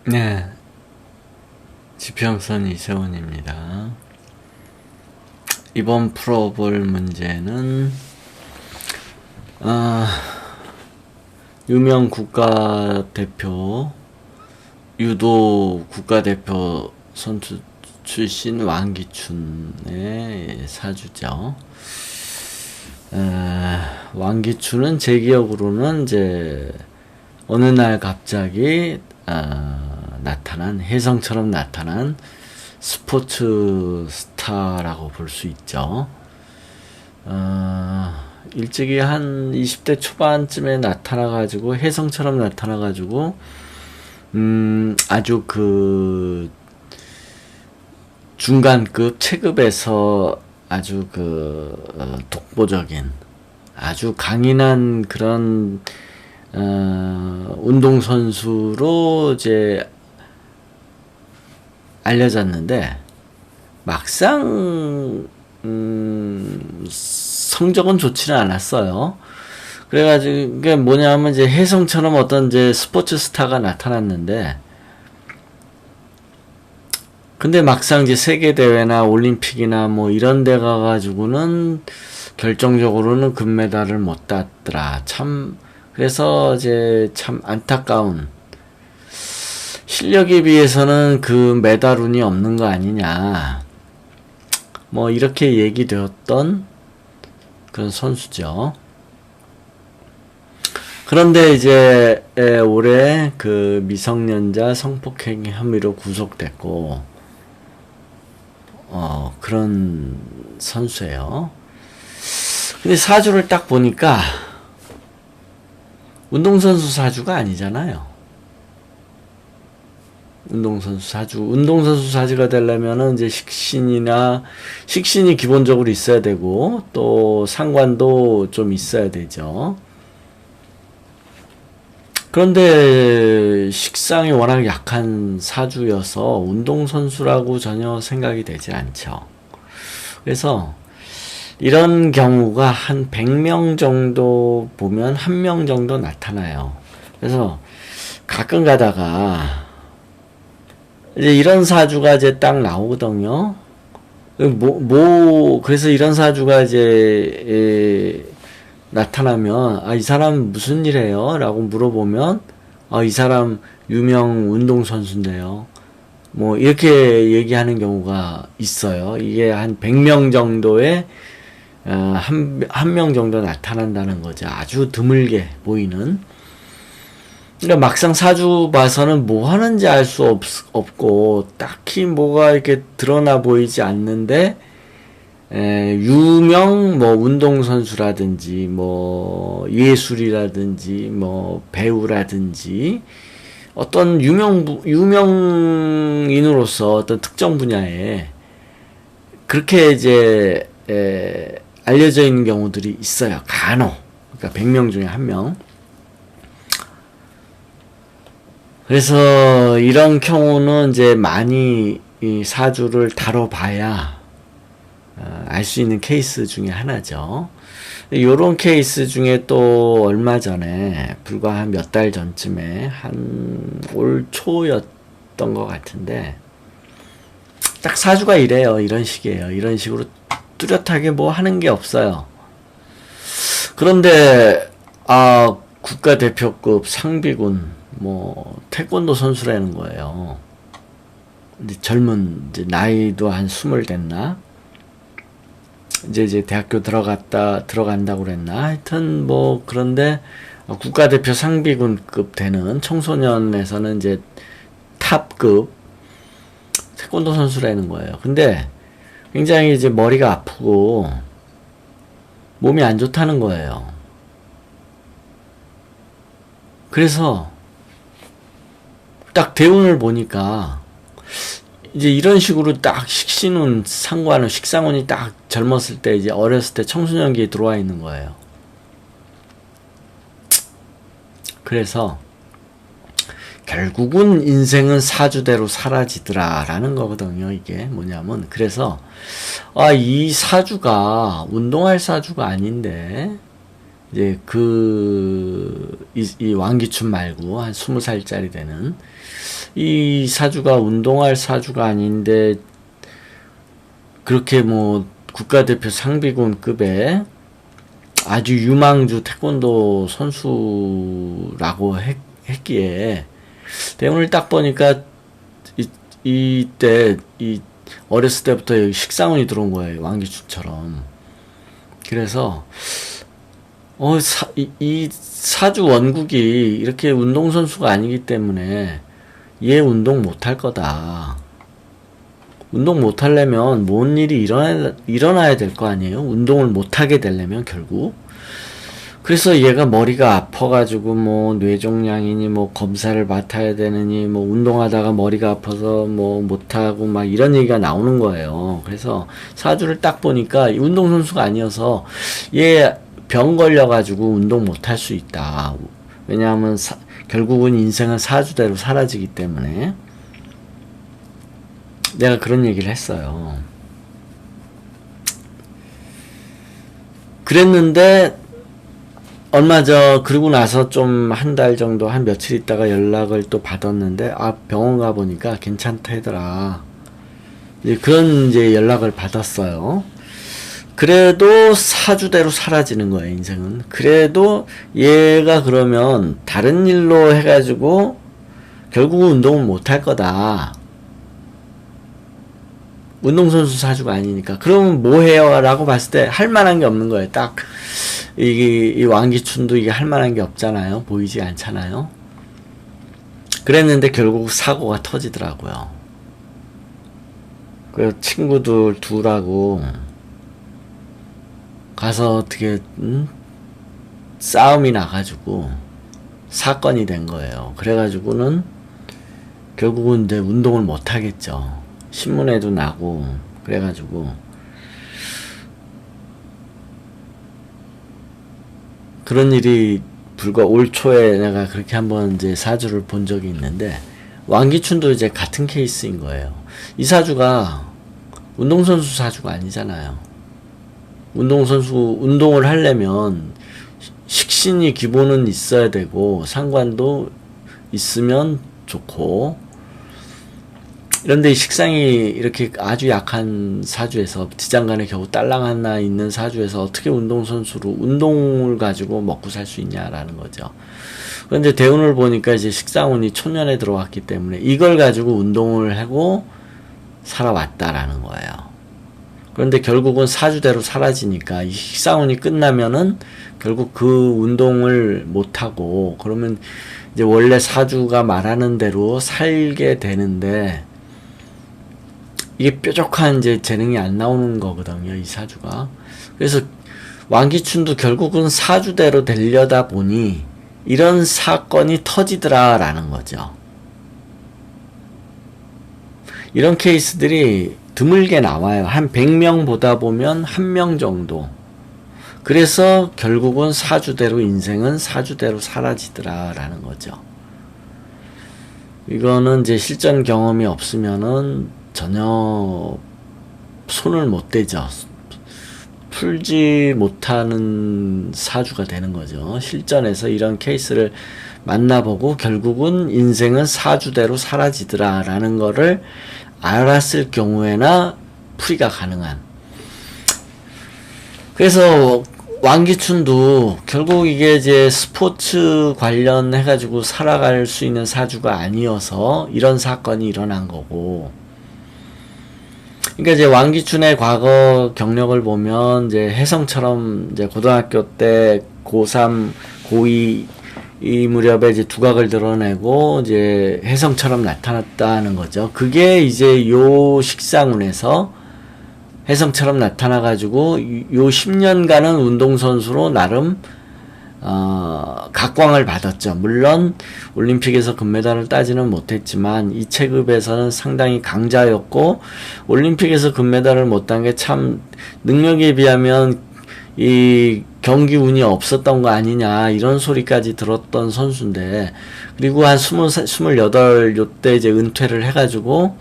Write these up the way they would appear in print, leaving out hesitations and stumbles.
네, 지평선 이세훈입니다. 이번 풀어볼 문제는 유명 국가대표, 유도 국가대표 선수 출신 왕기춘의 사주죠. 왕기춘은 제 기억으로는 이제 어느 날 갑자기 나타난, 혜성처럼 나타난 스포츠 스타라고 볼 수 있죠. 일찍이 한 20대 초반쯤에 나타나가지고, 혜성처럼 나타나가지고, 아주 그, 중간급, 체급에서 아주 그, 독보적인, 아주 강인한 그런, 운동선수로 이제 알려졌는데, 막상, 성적은 좋지는 않았어요. 그래가지고, 그게 뭐냐면, 이제 혜성처럼 어떤 이제 스포츠 스타가 나타났는데, 근데 막상 이제 세계대회나 올림픽이나 뭐 이런 데 가가지고는 결정적으로는 금메달을 못 땄더라. 참, 그래서 이제 참 안타까운, 실력에 비해서는 그 메달운이 없는 거 아니냐, 뭐 이렇게 얘기되었던 그런 선수죠. 그런데 이제 올해 그 미성년자 성폭행 혐의로 구속됐고, 그런 선수예요. 근데 사주를 딱 보니까 운동선수 사주가 아니잖아요. 운동선수 사주가 되려면은 이제 식신이 기본적으로 있어야 되고, 또 상관도 좀 있어야 되죠. 그런데 식상이 워낙 약한 사주여서 운동선수라고 전혀 생각이 되지 않죠. 그래서 이런 경우가 한 100명 정도 보면 1명 정도 나타나요. 그래서 가끔 가다가 이제 이런 사주가 이제 딱 나오거든요. 그래서 이런 사주가 이제 나타나면, 이 사람 무슨 일 해요? 라고 물어보면, 이 사람 유명 운동선수인데요. 뭐, 이렇게 얘기하는 경우가 있어요. 이게 한 100명 정도의, 한 명 정도 나타난다는 거죠. 아주 드물게 보이는. 그러니까 막상 사주 봐서는 뭐 하는지 알 수 없고, 딱히 뭐가 이렇게 드러나 보이지 않는데, 유명 뭐 운동선수라든지 뭐 예술이라든지 뭐 배우라든지 어떤 유명인으로서 어떤 특정 분야에 그렇게 이제 알려져 있는 경우들이 있어요. 간혹. 그러니까 100명 중에 1명. 그래서 이런 경우는 이제 많이 이 사주를 다뤄봐야 알 수 있는 케이스 중에 하나죠. 요런 케이스 중에 또 얼마 전에, 불과 한 몇 달 전쯤에, 한 올 초였던 것 같은데, 딱 사주가 이래요. 이런 식이에요. 이런 식으로 뚜렷하게 뭐 하는 게 없어요. 그런데, 국가대표급 상비군, 뭐, 태권도 선수라는 거예요. 근데 이제 나이도 한 20 됐나? 이제 대학교 들어간다고 그랬나? 하여튼 뭐, 그런데, 국가대표 상비군급 되는 청소년에서는 이제 탑급 태권도 선수라는 거예요. 근데 굉장히 이제 머리가 아프고 몸이 안 좋다는 거예요. 그래서 딱 대운을 보니까 이제 이런 식으로 딱 식상운이 딱 젊었을 때, 이제 어렸을 때 청소년기에 들어와 있는 거예요. 그래서 결국은 인생은 사주대로 사라지더라라는 거거든요. 이게 뭐냐면, 그래서 이 사주가 운동할 사주가 아닌데 이제 이 왕기춘 말고 한 20살짜리 되는 이 사주가 운동할 사주가 아닌데 그렇게 뭐 국가대표 상비군급의 아주 유망주 태권도 선수라고 했기에 대운을 딱 보니까 이때 어렸을 때부터 식상운이 들어온 거예요. 왕기춘처럼. 그래서 이 사주 원국이 이렇게 운동선수가 아니기 때문에 얘 운동 못할 거다. 운동 못하려면 뭔 일이 일어나야 될 거 아니에요? 운동을 못하게 되려면 결국. 그래서 얘가 머리가 아파가지고 뭐 뇌종양이니 뭐 검사를 맡아야 되느니 뭐 운동하다가 머리가 아파서 뭐 못하고 막 이런 얘기가 나오는 거예요. 그래서 사주를 딱 보니까 운동선수가 아니어서 얘 병 걸려가지고 운동 못할 수 있다. 왜냐하면 결국은 인생은 사주대로 사라지기 때문에 내가 그런 얘기를 했어요. 그랬는데 그러고 나서 좀 한 달 정도, 한 며칠 있다가 연락을 또 받았는데, 병원 가보니까 괜찮다 하더라. 그런 연락을 받았어요. 그래도 사주대로 사라지는 거예요, 인생은. 그래도 얘가 그러면 다른 일로 해가지고, 결국은 운동을 못할 거다. 운동선수 사주가 아니니까. 그러면 뭐 해요? 라고 봤을 때 할 만한 게 없는 거예요. 딱. 이 왕기춘도 이게 할 만한 게 없잖아요. 보이지 않잖아요. 그랬는데 결국 사고가 터지더라고요. 그 친구들 둘하고 가서 어떻게 싸움이 나가지고 사건이 된 거예요. 그래가지고는 결국은 이제 운동을 못 하겠죠. 신문에도 나고 그래가지고 그런 일이 불과 올 초에 내가 그렇게 한번 이제 사주를 본 적이 있는데 왕기춘도 이제 같은 케이스인 거예요. 이 사주가 운동선수 사주가 아니잖아요. 운동을 하려면 식신이 기본은 있어야 되고 상관도 있으면 좋고 그런데 식상이 이렇게 아주 약한 사주에서 지장간에 겨우 딸랑 하나 있는 사주에서 어떻게 운동선수로 운동을 가지고 먹고 살 수 있냐라는 거죠. 그런데 대운을 보니까 이제 식상운이 초년에 들어왔기 때문에 이걸 가지고 운동을 하고 살아왔다라는 거예요. 그런데 결국은 사주대로 사라지니까 이 식상운이 끝나면은 결국 그 운동을 못하고 그러면 이제 원래 사주가 말하는 대로 살게 되는데 이게 뾰족한 이제 재능이 안 나오는 거거든요, 이 사주가. 그래서 왕기춘도 결국은 사주대로 되려다 보니 이런 사건이 터지더라라는 거죠. 이런 케이스들이 드물게 나와요. 한 100명 보다 보면 1명 정도. 그래서 결국은 사주대로 인생은 사주대로 사라지더라라는 거죠. 이거는 이제 실전 경험이 없으면은 전혀 손을 못 대죠. 풀지 못하는 사주가 되는 거죠. 실전에서 이런 케이스를 만나보고 결국은 인생은 사주대로 사라지더라라는 거를 알았을 경우에나 풀이가 가능한. 그래서 왕기춘도 결국 이게 이제 스포츠 관련해가지고 살아갈 수 있는 사주가 아니어서 이런 사건이 일어난 거고. 그러니까 이제 왕기춘의 과거 경력을 보면 이제 혜성처럼 이제 고등학교 때 고3, 고2 이 무렵에 이제 두각을 드러내고 이제 혜성처럼 나타났다는 거죠. 그게 이제 요 식상운에서 혜성처럼 나타나가지고 요 10년간은 운동선수로 나름 각광을 받았죠. 물론 올림픽에서 금메달을 따지는 못했지만 이 체급에서는 상당히 강자였고 올림픽에서 금메달을 못 딴 게 참 능력에 비하면 이 경기 운이 없었던 거 아니냐 이런 소리까지 들었던 선수인데 그리고 한 28 요때 이제 은퇴를 해가지고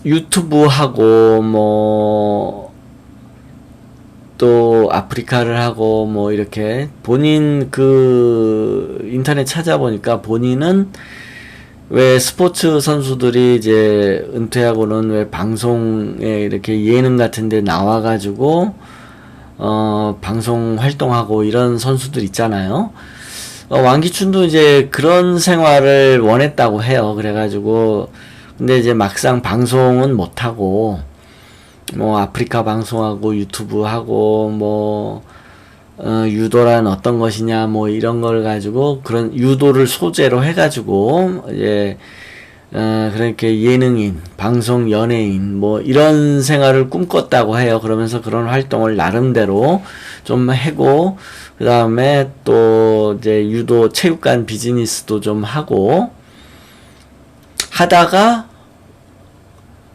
유튜브 하고 뭐 또 아프리카를 하고 뭐 이렇게 본인 그 인터넷 찾아보니까 본인은 왜 스포츠 선수들이 이제 은퇴하고는 왜 방송에 이렇게 예능 같은 데 나와가지고 방송 활동하고 이런 선수들 있잖아요. 왕기춘도 이제 그런 생활을 원했다고 해요. 그래가지고 근데 이제 막상 방송은 못하고 뭐 아프리카 방송하고 유튜브 하고 뭐 유도란 어떤 것이냐 뭐 이런 걸 가지고 그런 유도를 소재로 해가지고 이제 그렇게 예능인, 방송 연예인 뭐 이런 생활을 꿈꿨다고 해요. 그러면서 그런 활동을 나름대로 좀 하고 그 다음에 또 이제 유도 체육관 비즈니스도 좀 하고 하다가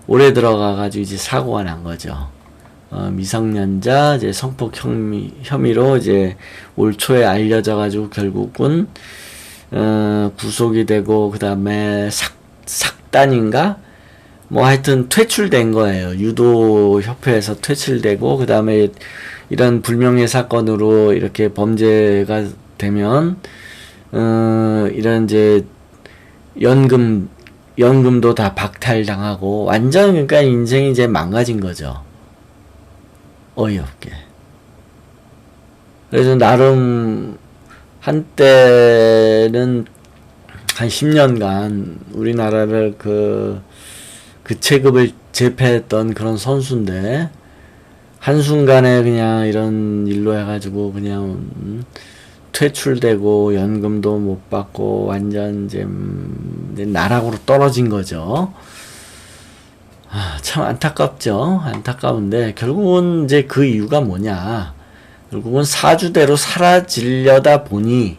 올해 들어가가지고 이제 사고가 난 거죠. 미성년자 이제 성폭 혐의로 이제 올 초에 알려져가지고 결국은 구속이 되고 그 다음에 삭단인가 뭐 하여튼 퇴출된 거예요. 유도 협회에서 퇴출되고 그 다음에 이런 불명예 사건으로 이렇게 범죄가 되면 이런 이제 연금도 다 박탈당하고 완전 그러니까 인생이 이제 망가진 거죠. 어이없게. 그래서 나름 한때는 한 10년간 우리나라를 그 체급을 제패했던 그런 선수인데 한순간에 그냥 이런 일로 해가지고 그냥 퇴출되고 연금도 못 받고 완전 이제 나락으로 떨어진 거죠. 참 안타깝죠. 안타까운데 결국은 이제 그 이유가 뭐냐. 결국은 사주대로 사라지려다 보니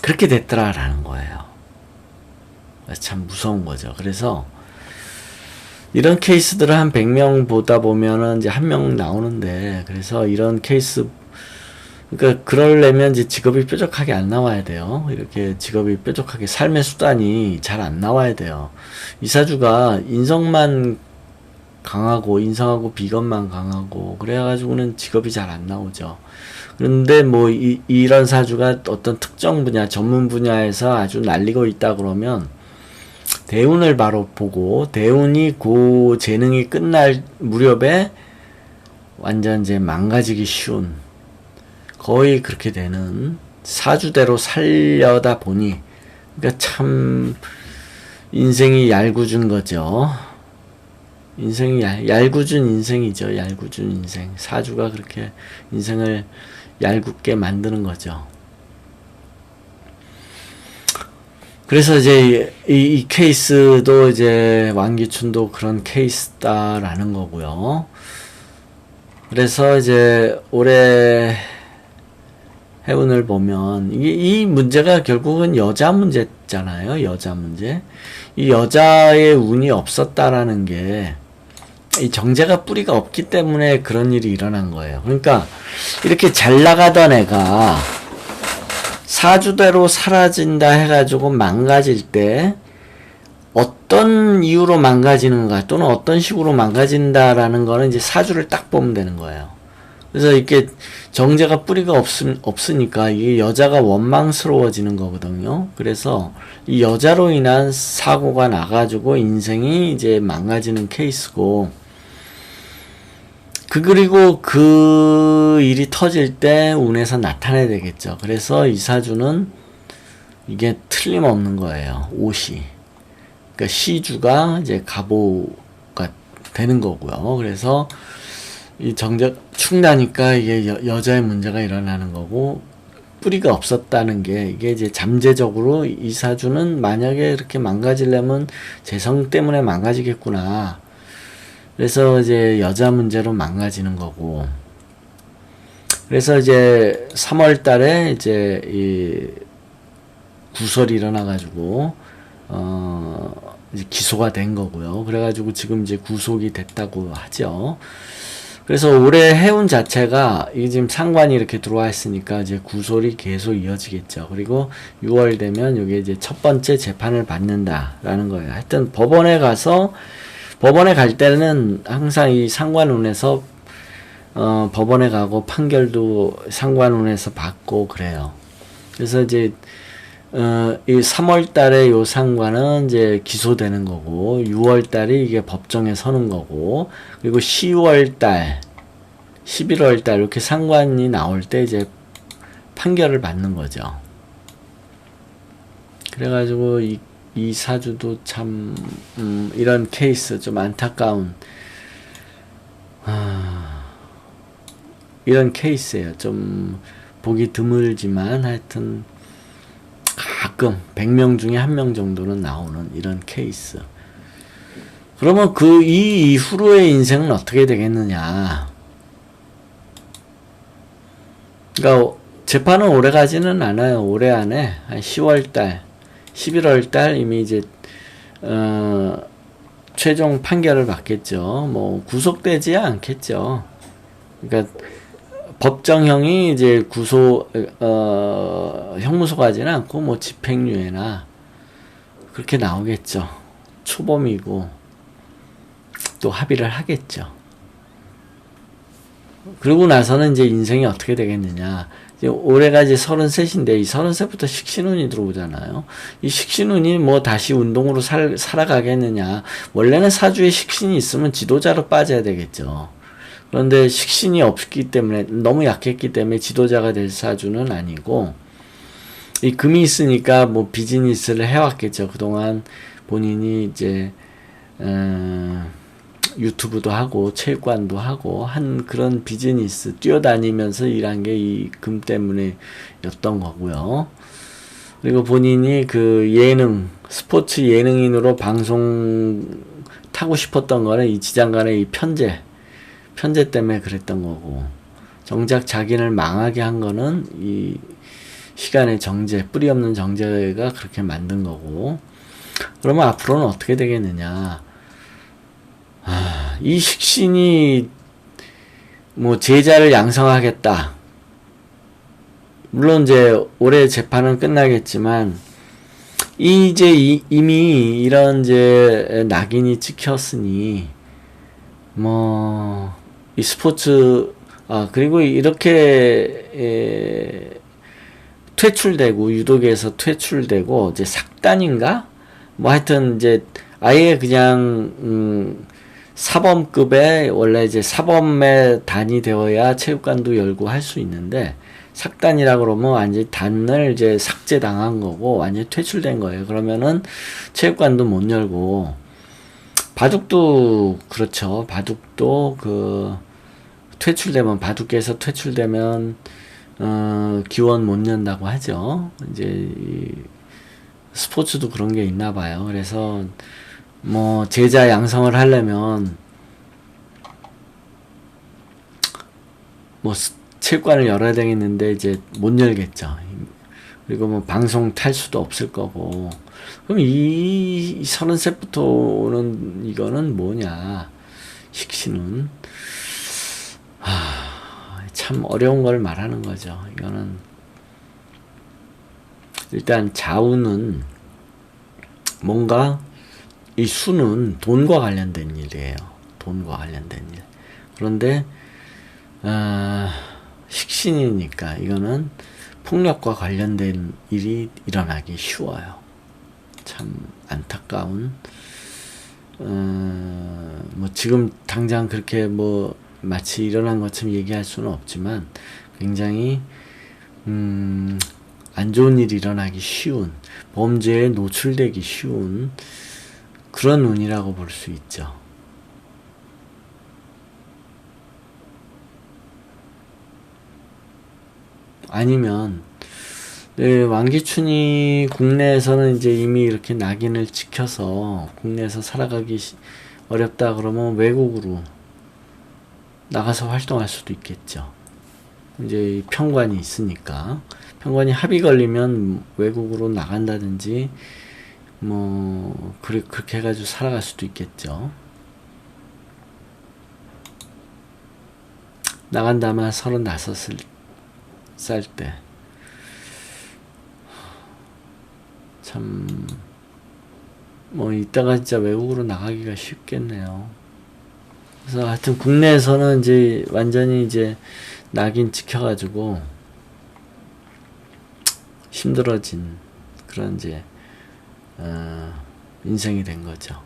그렇게 됐더라라는 거예요. 참 무서운 거죠. 그래서 이런 케이스들을 한 100명 보다 보면은 이제 한 명 나오는데 그래서 이런 케이스 그러니까 그러려면 이제 직업이 뾰족하게 안 나와야 돼요. 이렇게 직업이 뾰족하게 삶의 수단이 잘 안 나와야 돼요. 이사주가 인성만 강하고 인성하고 비건만 강하고 그래가지고는 직업이 잘 안 나오죠. 그런데 뭐 이런 사주가 어떤 특정 분야 전문 분야에서 아주 날리고 있다 그러면 대운을 바로 보고 대운이 그 재능이 끝날 무렵에 완전 이제 망가지기 쉬운 거의 그렇게 되는 사주대로 살려다 보니 그러니까 참 인생이 얄궂은 거죠. 인생이 얄궂은 인생이죠. 얄궂은 인생. 사주가 그렇게 인생을 얄궂게 만드는 거죠. 그래서 이제 이 케이스도 이제 왕기춘도 그런 케이스다라는 거고요. 그래서 이제 올해 해운을 보면 이 문제가 결국은 여자 문제잖아요. 여자 문제. 이 여자의 운이 없었다라는 게 이 정제가 뿌리가 없기 때문에 그런 일이 일어난 거예요. 그러니까 이렇게 잘 나가던 애가 사주대로 사라진다 해가지고 망가질 때 어떤 이유로 망가지는가 또는 어떤 식으로 망가진다라는 거는 이제 사주를 딱 보면 되는 거예요. 그래서 이렇게 정제가 뿌리가 없으니까 이게 여자가 원망스러워지는 거거든요. 그래서 이 여자로 인한 사고가 나가지고 인생이 이제 망가지는 케이스고 그리고 그 일이 터질 때 운에서 나타나야 되겠죠. 그래서 이 사주는 이게 틀림없는 거예요. 옷이. 그러니까 시주가 이제 갑오가 되는 거고요. 그래서 이 정제 축나니까 이게 여자의 문제가 일어나는 거고 뿌리가 없었다는 게 이게 이제 잠재적으로 이 사주는 만약에 이렇게 망가지려면 재성 때문에 망가지겠구나. 그래서 이제 여자 문제로 망가지는 거고. 그래서 이제 3월 달에 이제 이 구설이 일어나가지고 이제 기소가 된 거고요. 그래가지고 지금 이제 구속이 됐다고 하죠. 그래서 올해 해운 자체가 이게 지금 상관이 이렇게 들어와 있으니까 이제 구설이 계속 이어지겠죠. 그리고 6월 되면 이게 이제 첫 번째 재판을 받는다라는 거예요. 하여튼 법원에 갈 때는 항상 이 상관운에서 법원에 가고 판결도 상관원에서 받고 그래요. 그래서 이제 이 3월 달에 요 상관은 이제 기소되는 거고 6월 달에 이게 법정에 서는 거고 그리고 10월 달, 11월 달 이렇게 상관이 나올 때 이제 판결을 받는 거죠. 그래가지고 이 사주도 참 이런 케이스 좀 안타까운 이런 케이스예요. 좀 보기 드물지만 하여튼 가끔 100명 중에 1명 정도는 나오는 이런 케이스. 그러면 그 이 이후로의 인생은 어떻게 되겠느냐. 그러니까 재판은 오래 가지는 않아요. 올해 안에 한 10월달, 11월달 이미 이제 최종 판결을 받겠죠. 뭐 구속되지 않겠죠. 그러니까 법정형이 이제 형무소 가지는 않고 뭐 집행유예나 그렇게 나오겠죠. 초범이고 또 합의를 하겠죠. 그러고 나서는 이제 인생이 어떻게 되겠느냐. 이제 올해가 이제 33인데 이 33부터 식신운이 들어오잖아요. 이 식신운이 뭐 다시 운동으로 살아가겠느냐. 원래는 사주에 식신이 있으면 지도자로 빠져야 되겠죠. 그런데 식신이 없기 때문에 너무 약했기 때문에 지도자가 될 사주는 아니고 이 금이 있으니까 뭐 비즈니스를 해왔겠죠. 그동안 본인이 이제 유튜브도 하고 체육관도 하고 한 그런 비즈니스 뛰어다니면서 일한 게 이 금 때문에 였던 거고요. 그리고 본인이 그 예능 스포츠 예능인으로 방송 타고 싶었던 거는 이 지장간의 이 편제 때문에 그랬던 거고 정작 자기를 망하게 한 거는 이 시간의 정제 뿌리 없는 정제가 그렇게 만든 거고 그러면 앞으로는 어떻게 되겠느냐. 이 식신이 뭐 제자를 양성하겠다. 물론 이제 올해 재판은 끝나겠지만 이미 이런 이제 낙인이 찍혔으니 뭐 이 스포츠 그리고 이렇게 퇴출되고 유도계에서 퇴출되고 이제 삭단인가 뭐 하여튼 이제 아예 그냥 사범급의 원래 이제 사범에 단이 되어야 체육관도 열고 할 수 있는데 삭단이라 그러면 완전히 단을 이제 삭제당한 거고 완전히 퇴출된 거예요. 그러면은 체육관도 못 열고 바둑도 그렇죠. 바둑도 그 퇴출되면 바둑계에서 퇴출되면 기원 못 연다고 하죠. 이제 이 스포츠도 그런 게 있나 봐요. 그래서 뭐 제자 양성을 하려면 뭐 체육관을 열어야 되겠는데 이제 못 열겠죠. 그리고 뭐 방송 탈 수도 없을 거고. 그럼 이 30세부터 오는 이거는 뭐냐. 식신은 참 어려운 걸 말하는 거죠. 이거는 일단 자우는 뭔가 이 수는 돈과 관련된 일이에요. 돈과 관련된 일. 그런데 식신이니까 이거는 폭력과 관련된 일이 일어나기 쉬워요. 참 안타까운 뭐 지금 당장 그렇게 뭐 마치 일어난 것처럼 얘기할 수는 없지만 굉장히 안 좋은 일이 일어나기 쉬운 범죄에 노출되기 쉬운 그런 운이라고 볼 수 있죠. 아니면 왕기춘이 국내에서는 이제 이미 이렇게 낙인을 찍혀서 국내에서 살아가기 어렵다 그러면 외국으로 나가서 활동할 수도 있겠죠. 이제 편관이 있으니까 편관이 합의 걸리면 외국으로 나간다든지 뭐 그렇게 해가지고 살아갈 수도 있겠죠. 나간다면 35살 때 참 뭐 이따가 진짜 외국으로 나가기가 쉽겠네요. 그래서 하여튼 국내에서는 이제 완전히 이제 낙인 찍혀가지고 힘들어진 그런 이제 인생이 된 거죠.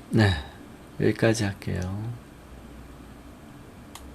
네, 여기까지 할게요.